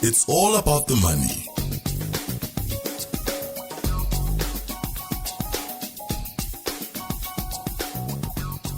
It's all about the money.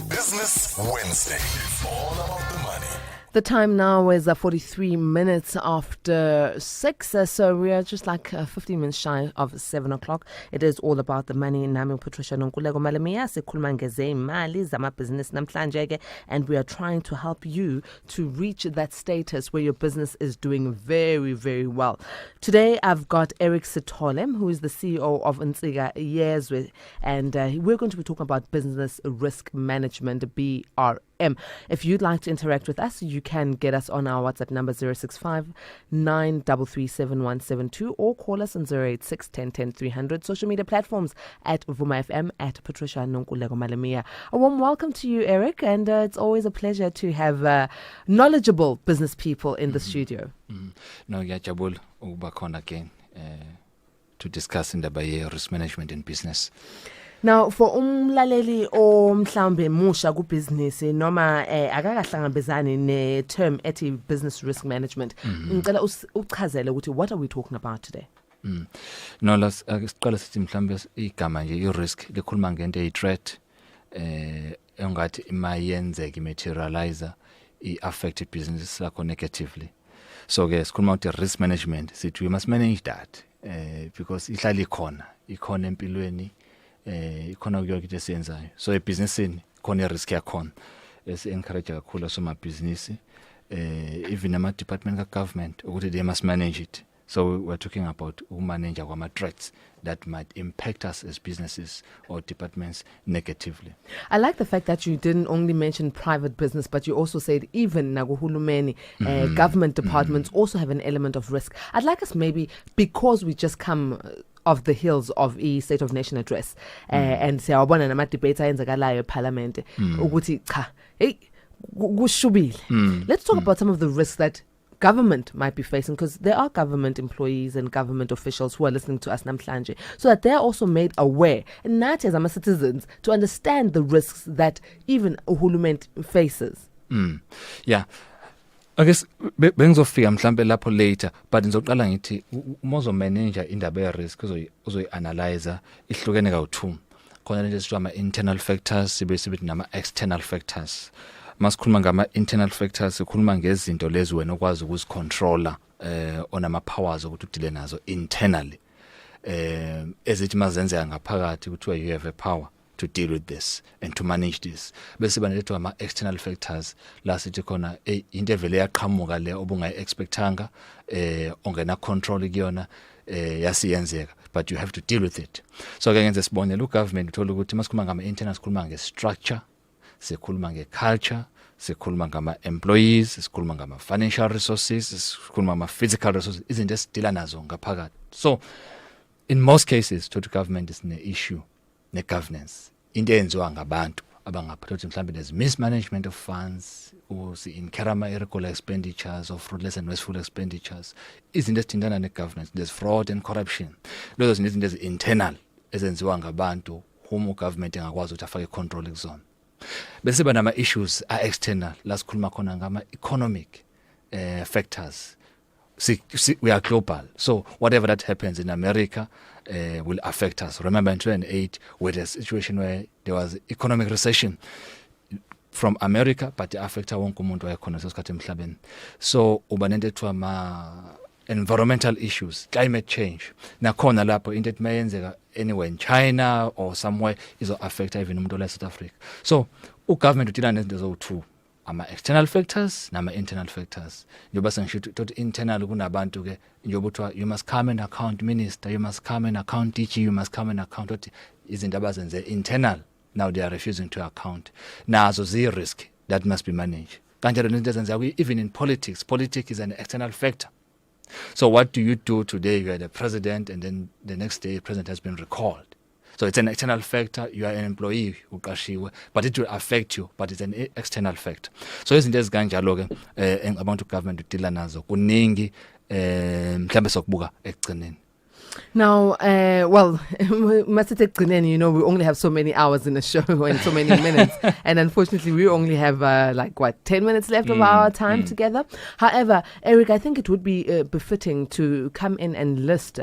Business Wednesday. It's all about the money. The time now is 43 minutes after 6, so we are just like 15 minutes shy of 7 o'clock. It is all about the money. Nami Patricia Nonkulego Malamia sikhuluma ngezimali zamabhizinisi namhlanje, and we are trying to help you to reach that status where your business is doing very, very well. Today I've got Erick Sithole, who is the CEO of Nsikayezwe, and we're going to be talking about business risk management, BRM. If you'd like to interact with us, you can get us on our WhatsApp number 065 933 7172 or call us on 086 1010 300. Social media platforms at VumaFM, at Patricia Nonkulego Malamia. A warm welcome to you, Erick, and it's always a pleasure to have knowledgeable business people in the studio. No, ngiyajabula ukuba khona again to discuss indaba ye risk management in business. Now, for umlaleli o mhlambe musha ku business noma akakahlangabezani ne term ethi business risk management, ngicela uchazele ukuthi what are we talking about today? No, siqala sithi mhlambe igama nje i-risk likhuluma ngento eyi-threat engathi imayenzeka materializer i-affect business lakho negatively. So ke sikhuluma ukuthi risk management sithi we must manage that because ihlala ikhona empilweni, ikhona ukuyokho esiyenzayo. So ebhizinisini khona risk yakhona esi-encourage kakhulu somabhizinisi, even ama-department ka-government ukuthi they must manage it. So we're talking about manage our threats that might impact us as businesses or departments negatively. I like the fact that you didn't only mention private business, but you also said even naguhulumeni, government departments also have an element of risk. I'd like us maybe, because we just come of the hills of a State of Nation address, and siyawabona nama debates ayenzakalayo eParliament ukuthi cha hey kushubile. Let's talk about some of the risks that government might be facing, because there are government employees and government officials who are listening to us namhlanje, so that they're also made aware, and not as our citizens, to understand the risks that even uhulumeni faces. Yeah, I guess bengizofika mhlambe lapho later, but ngizoqala ngithi umozo manager indaba ye risk uzoyi-analyzer ihlukene kawu-2. Khona lento esithiwa ama-internal factors, sibe nama-external factors. Masikhuluma ngama-internal factors sikhuluma ngezinto lezi wena okwazi ukuzicontrola onama-powers ukuthi udile nazo internally, ezithi mazenzeka ngaphakathi kuthiwa you have a power to deal with this and to manage this. Bese banelethwa ama-external factors la sithi khona into evele yaqhamuka le obungayi-expectanga, ongena control kuyona, yasiyenzeka, but you have to deal with it. So ke ngenze sibonele ugovernment uthola ukuthi masikhuluma ngama-internal sikhuluma nge-structure, sikhuluma nge-culture, sikhuluma ngama-employees, sikhuluma ngama-financial resources, sikhuluma ngama-physical resources, izinto esidila nazo ngaphakathi. So in most cases the government is ne-issue ne-governance, into eyenziwa ngabantu abangaphatha ukuthi mhlawumbe there's mismanagement of funds, or si-incur irregular expenditures or fruitless and wasteful expenditures, izinto ezithintana ne-governance, there's fraud and corruption. Lezo zinto izinto ezi-internal ezenziwa ngabantu whom ugovernment engakwazi ukuthi afake control kuzona. Bese ba nama-issues are-external, la sikhuluma khona ngama-economic factors. We are global, so whatever that happens in America will affect us. Remember in 2008 we had a situation where there was economic recession from America, but it affected wonke umuntu wayekhona sesikhathi emhlabeni. So uba nento ethiwa environmental issues, climate change, nakhona lapho into ethi mayenzeka anywhere in China or somewhere izo affect even umuntu la South Africa. So ugovernment udila nezinto ezo-2, ama-external factors nama-internal factors. Njengoba sengisho ukuthi internal kunabantu ke njengoba uthiwa you must come and account minister, you must come and account DG, you must come and account ukuthi izinto abazenze internal, now they are refusing to account. Nazo ziyi-risk that must be managed. Kanjalo nezinto ezenziwa even in politics is an external factor. So what do you do today? You are the president, and then the next day the president has been recalled. So it's an external factor. You are an employee, but it will affect you, but it's an external factor. So izinto ezikanjalo ke engicabanga ukuthi government udila nazo kuningi mhlambe sokubuka ekugcineni. Now, well, you know, we only have so many hours in a show and so many minutes. And unfortunately, we only have 10 minutes left of our time together. However, Erick, I think it would be befitting to come in and list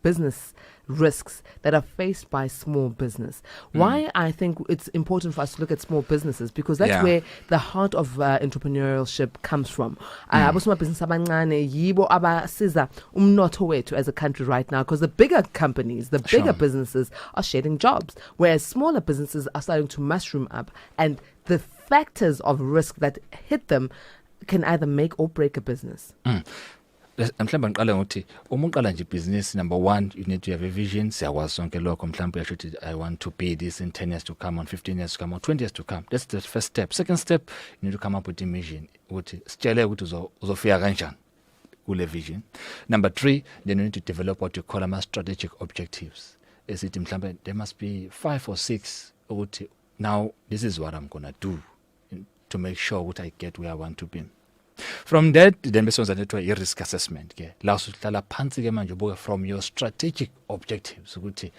business risks that are faced by small business. Why I think it's important for us to look at small businesses, because that's where the heart of entrepreneurship comes from. Abosomabhizinisi abancane yibo abasiza umnotho wethu as a country right now, because the bigger companies, the bigger businesses are shedding jobs, whereas smaller businesses are starting to mushroom up, and the factors of risk that hit them can either make or break a business. Mhlawumbe ngiqala ngokuthi uma uqala nje business, number one, you need to have a vision. Siyakwazi sonke lokho, mhlawumbe uyasho ukuthi I want to be this in 10 years to come, on 15 years to come, or 20 years to come. That's the first step. Second step, you need to come up with a vision, ukuthi sitshele ukuthi uzofika kanjani kule vision. Number three, then you need to develop what you call strategic objectives. Esithi mhlawumbe there must be 5 or 6 ukuthi now this is what I'm going to do to make sure what I get where I want to be. From that, then bese wenza into ye risk assessment ke. La usuhlala phansi ke manje ubuke from your strategic objectives ukuthi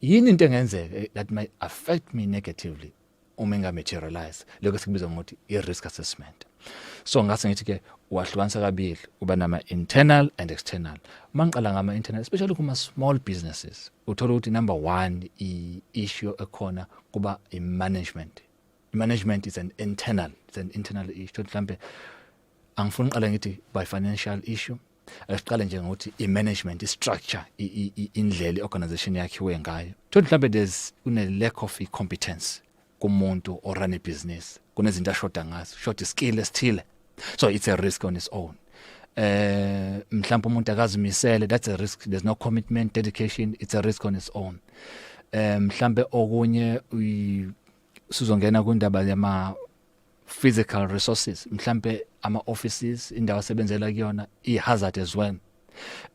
yini into engenzeka that might affect me negatively uma inga materialize. Lokho sikubiza ngokuthi i risk assessment. So ngase ngithi ke wahlukanisa kabili uba nama internal and external. Mangiqala ngama internal, especially kuma small businesses, uthola ukuthi number 1 I issue ekhona kuba I management. Management is an internal issue. Mhlambe angifuni uqala ngithi by financial issue, asiqale nje ngokuthi I-management, I-structure, indlela i-organization yakhiwe ngayo. Mhlawumbe there's une lack of competence kumuntu or run a business, kunezinto ashoda ngazo, short skill esithile, so it's a risk on its own. Mhlawumbe umuntu akazimisele, that's a risk. There's no commitment, dedication, it's a risk on its own. Mhlawumbe okunye sizongena kundaba yama physical resources, mhlambe ama offices indawo asebenzela kuyona I-hazard as well.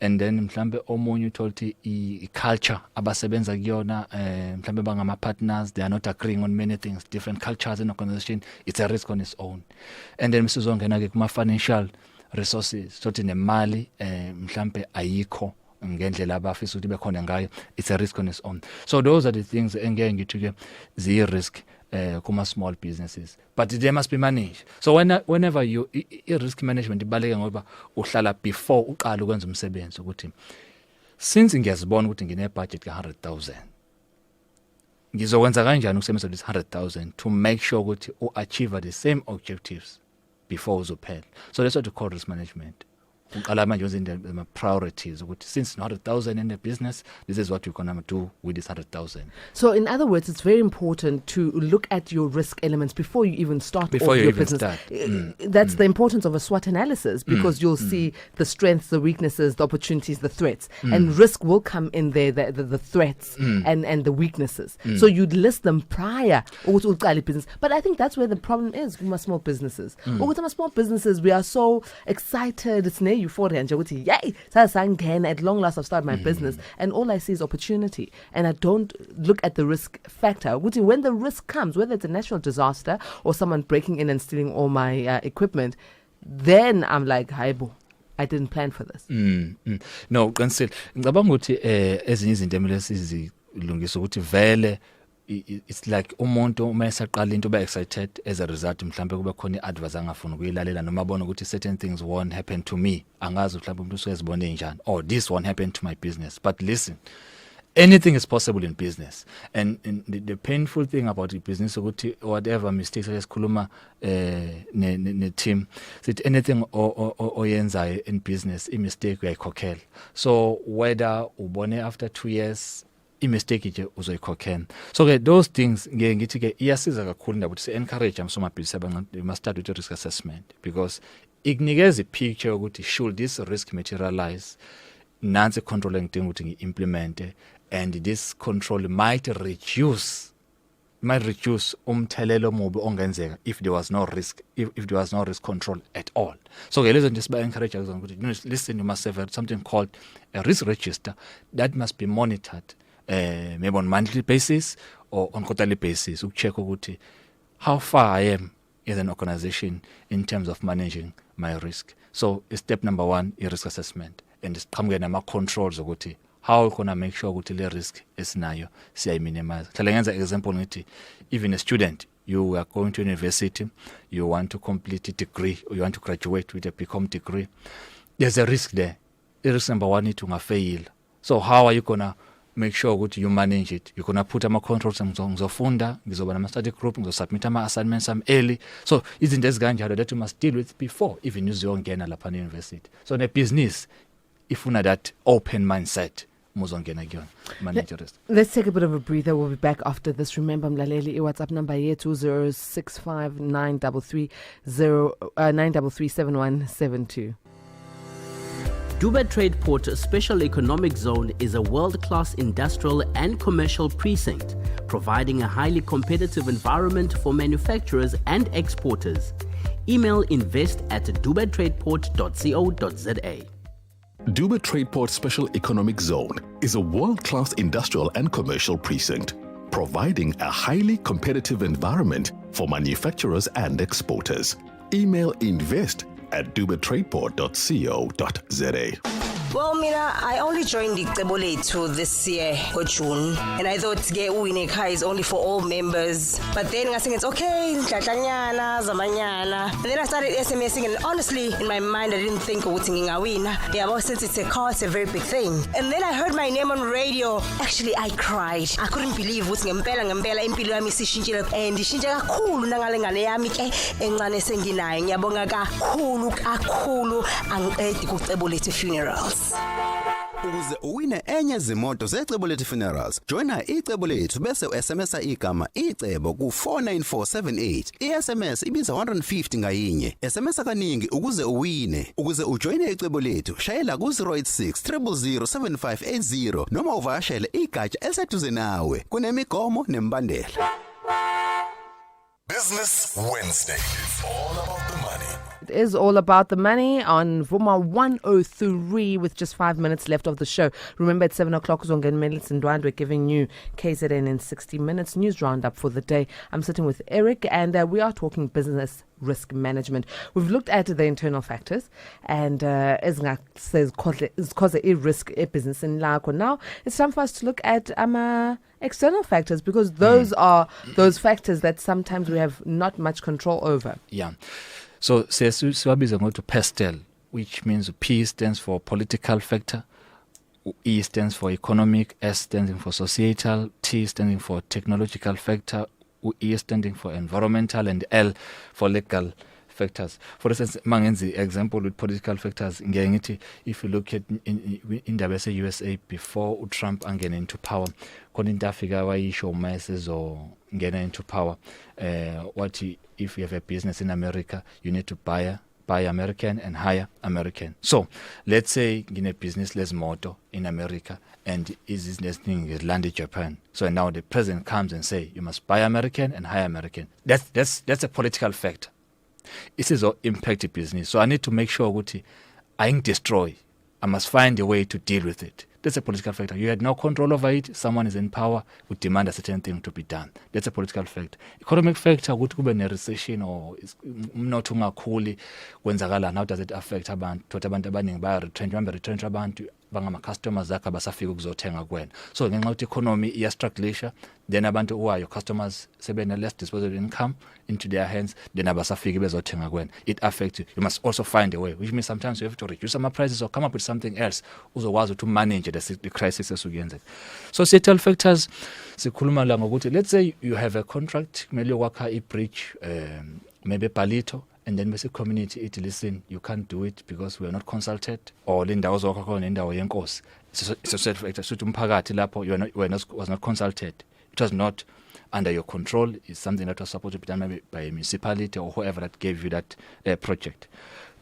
And then mhlambe omunye utholthi I-culture abasebenza kuyona, mhlambe bangama partners, they are not agreeing on many things, different cultures in organization, it's a risk on its own. And then misizongena ke kuma financial resources, sothi nemali mhlambe ayikho ngendlela abafisa ukuthi bekhona ngayo, it's a risk on its own. So those are the things engeke ngithi ke ziyi-risk kuma small businesses, but they must be managed. So whenever you risk management ibaleke ngoba uhlala before uqala ukwenza umsebenzi ukuthi since ngiyazibona ukuthi ngine budget ka 100,000 ngizokwenza kanjani ukusebenzisa this 100,000 to make sure ukuthi achieve the same objectives before uzophela. So that's what we call risk management. Uqala manje uzenza ama priorities ukuthi since 100,000 in the business, this is what we're going to do with this 100,000. So in other words, it's very important to look at your risk elements before you even start your business. That's the importance of a SWOT analysis, because you'll see the strengths, the weaknesses, the opportunities, the threats, and risk will come in there, the threats and the weaknesses. So you'd list them prior to business. But I think that's where the problem is with small businesses. With small businesses, we are so excited, it's euphoria and yay, at long last I've started my business, and all I see is opportunity, and I don't look at the risk factor. When the risk comes, whether it's a natural disaster or someone breaking in and stealing all my equipment, then I'm like, hi bo, I didn't plan for this. No, cancel. Ngicabanga ukuthi ezinye izinto emele sizilungisa ukuthi vele it's like umuntu uma esaqala into ba excited as a result mhlambe kube khona iadvice angafuni ukuyilalela noma bona ukuthi certain things won't happen to me, angazi mhlambe umuntu usezibone njani, or this won't happen to my business. But listen, anything is possible in business, and the painful thing about the business ukuthi whatever mistakes esikhuluma ne team said anything oyenzayo in business I mistake uyayikhokhela. So whether ubone after 2 years mistake nje uzoyikhokhela. So ke those things ngeke ngithi ke iyasiza kakhulu ndaba ukuthi encourage amsomabhizinisi abancane, they must start with a risk assessment, because ikunikeza picture ukuthi should this risk materialize, nansi control engidinga ukuthi ngi-implemente, and this control might reduce umthelelo omubi ongenzeka if there was no risk, if there was no risk control at all. So ke lezo nje siba encourage ukuthi listen, you must have something called a risk register that must be monitored maybe on monthly basis or on quarterly basis, check ukuthi how far I am as an organization in terms of managing my risk. So step number 1 is risk assessment. and siqhamuke nama controls ukuthi how we gonna make sure ukuthi le risk esinayo siyayiminimize. Hlale ngenza example ngithi even a student, you are going to university, you want to complete a degree, or you want to graduate with a BCom degree, there's a risk there. The risk number one, it will fail. So how are you gonna make sure that you manage it? You're gonna put ama controls, ngizofunda, ngizoba nama study group, ngizosubmit ama assignments early. So isn't this ganjalo that you must deal with before even uzongena lapha university. So in a business, if una that open mindset, let's take a bit of a breather. We'll be back after this. Remember, Mlaleli, WhatsApp number here 20659330 Dubai Trade Port Special Economic Zone is a world-class industrial and commercial precinct, providing a highly competitive environment for manufacturers and exporters. Email invest@dubaitradeport.co.za. Dubai Trade Port Special Economic Zone is a world-class industrial and commercial precinct, providing a highly competitive environment for manufacturers and exporters. Email invest@dubaitradeport.co.za. Well, Mina, I only joined the Icebo this year, June, and I thought Uineka is only for all members. But then I think it's okay, Zamanyana. And then I started SMSing, and honestly, in my mind, I didn't think of Ngawina. Yeah, well, since it's a car, it's a very big thing. And then I heard my name on radio. Actually, I cried. I couldn't believe what's ngempela impilo yami sishintshile and ishintshe kakhulu nangalengane yami ke encane senginayo. Ngiyabonga kakhulu angiqedi kuCebo Lethu Funerals. Ukuze uwine enye zimoto zeCebo Lethu Funerals, joina iCebo Lethu bese uSMSa igama iCebo ku49478. iSMS ibiza 150 ngayinye. SMSa kaningi ukuze uwine. Ukuze ujoine iCebo Lethu, shayela ku086 000 7580 noma uvashele igatsha eliseduze nawe. Kunemigomo nembandela. Business Wednesday. It's all about the money. It is all about the money on Vuma 103 with just 5 minutes left of the show. Remember at 7 o'clock, Zongen Melitz and Dwand, we're giving you KZN in 60 minutes news roundup for the day. I'm sitting with Erick and we are talking business risk management. We've looked at the internal factors and as Ngak says, cause a risk a business in Lako. Now it's time for us to look at external factors because those are those factors that sometimes we have not much control over. Yeah. So siwabiza ngokuthi PESTEL, which means P stands for political factor, E stands for economic, S standing for societal, T standing for technological factor, E standing for environmental, and L for legal factors. For instance, mangenzi example with political factors, if you look at in the USA before Trump angene into power, konta figure why show masses or get into power. If you have a business in America, you need to buy American and hire American. So let's say in a business less motor in America and is this thing is landed Japan. So now the president comes and say you must buy American and hire American. That's a political factor. It is an impact business. So I need to make sure I ain't destroy. I must find a way to deal with it. That's a political factor. You had no control over it. Someone is in power, would demand a certain thing to be done. That's a political factor. Economic factor, would be a recession or not coolly kwenzakala. How does it affect abantu? Abantu abaningi retrench abantu bangama customers zakhe basafika ukuzothenga kwena. So ngenxa ukuthi economy iya-structure, then abantu who are your customers sebene less disposable income into their hands, then abasafiki bezothenga kwena. It affects you. You must also find a way, which means sometimes you have to reduce some prices or come up with something else uzokwazi to manage the crisis esukuyenzeka. So societal factors sikhuluma la ngokuthi let's say you have a contract kumele wakha i-bridge maybe Palito, and then basic community it listen, you can't do it because we are not consulted, or lindawo zokho khona indawo yenkosi. It's a social factor. So umphakathi lapho was not consulted. It was not under your control. It's something that was supposed to be done maybe by a municipality or whoever that gave you that project.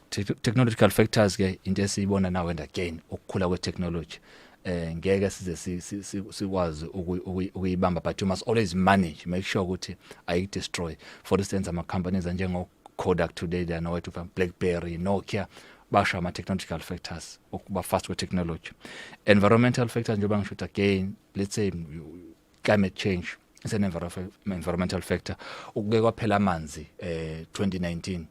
Technological factors into esiyibona now and again ukukhula kwe-technology ngeke size sikwazi ukuyibamba, but you must always manage, make sure ukuthi ayi-destroy. For instance, ama-companies njengo-Kodak today, they are nowhere to find, BlackBerry, Nokia, basho ama-technological factors ukuba fast kwe-technology. Environmental factors njengoba ngisho again, let's say climate change, it's an environmental factor. Ukuke kwaphela amanzi 2019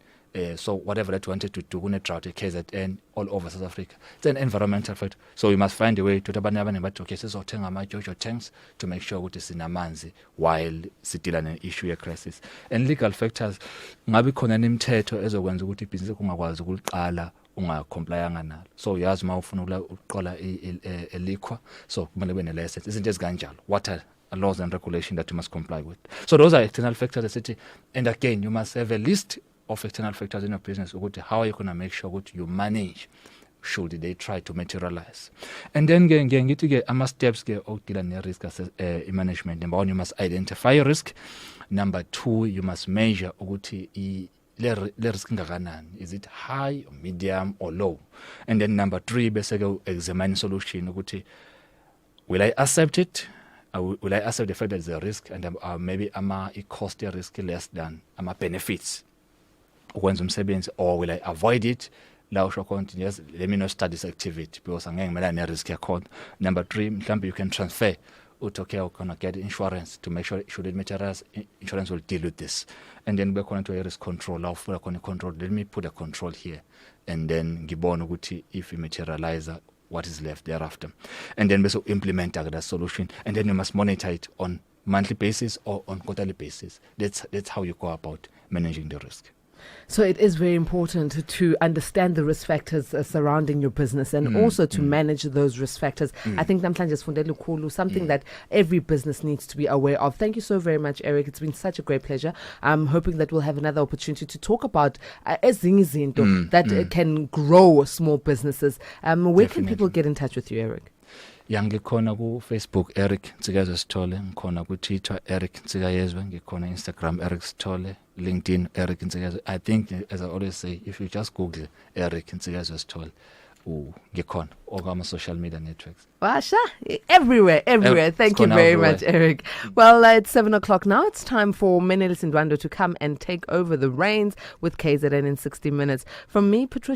So whatever that we wanted to do, kune drought KZN all over South Africa. It's an environmental factor. So we must find a way to okay, sizothenga ama-jojo tanks to make sure ukuthi sinamanzi while sidila ne-issue ye-crisis. And legal factors, ngabe khona nemithetho ezokwenza ukuthi ibhizinisi kungakwazi ukuliqala ungacomplyanga nalo. So uyazi uma ufuna ukuqala eliqhwa, so kumele ube ne-license. Izinto ezikanjalo. What are laws and regulations that you must comply with? So those are external factors. And again, you must have a list of external factors in your business. How are you going to make sure that you manage should they try to materialize? And then get steps okudila ne-risk management. Number one, you must identify your risk. Number two, you must measure ukuthi le risk ngakanani. Is it high or medium or low? And then number three, basically examine solution. Will I accept it? Will I accept the fact that there's a risk and maybe it cost a risk less than benefits? Or will I avoid it? Yes, let me not start this activity because I'm going to risk account. Number three, you can transfer. Okay, I'm going to get insurance to make sure should it materialize, insurance will deal with this. And then we're going to risk control. Let me put a control here. And then if we materialize, what is left thereafter. And then we implement that solution. And then you must monitor it on monthly basis or on quarterly basis. That's how you go about managing the risk. So it is very important to understand the risk factors surrounding your business and also to manage those risk factors. I think something that every business needs to be aware of. Thank you so very much, Eric. It's been such a great pleasure. I'm hoping that we'll have another opportunity to talk about that can grow small businesses. Where can people get in touch with you, Eric? Ngikhona ku Facebook Erick Nsikayezwe Sithole, ngikhona ku Twitter Erick Nsikayezwe, ngikhona Instagram Erick Sithole, LinkedIn Erick Nsikayezwe. I think, as I always say, if you just Google Erick Nsikayezwe Sithole, ngikhona all social media networks. Washa, everywhere. Thank you very much, Eric. Well, it's 7:00 now. It's time for Menelis Ndwando to come and take over the reins with KZN in 60 minutes. From me, Patricia.